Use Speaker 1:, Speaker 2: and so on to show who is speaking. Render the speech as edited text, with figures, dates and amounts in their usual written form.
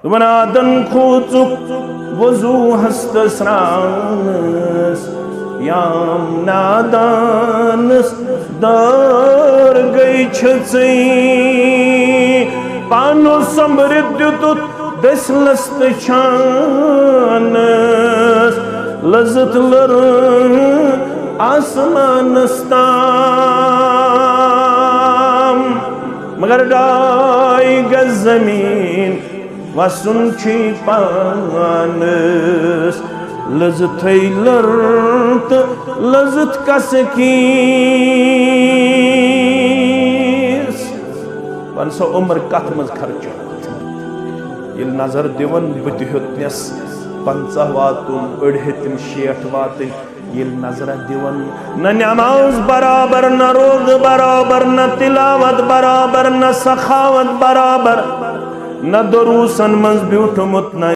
Speaker 1: वनादन खोचुक वजू हस्तस्रानस याम नादानस दर गई छचई पानो समृद्युत दसलस्त छानस लज्जत लर आसमानस्ताम मगर डाई गज जमीन वसुन छी पानस लज्जत लर्त लज्जत कसकीस वंसो उम्र कथ मज खर्च ये नजर दिवन बुत हेतनस 50 वातुन अड़ हेतन 60 वातन ये नजर दिवन न नमाज बराबर न रोज बराबर न तिलावत बराबर न सखावत बराबर न दरूसन मज ब्यूठमुत न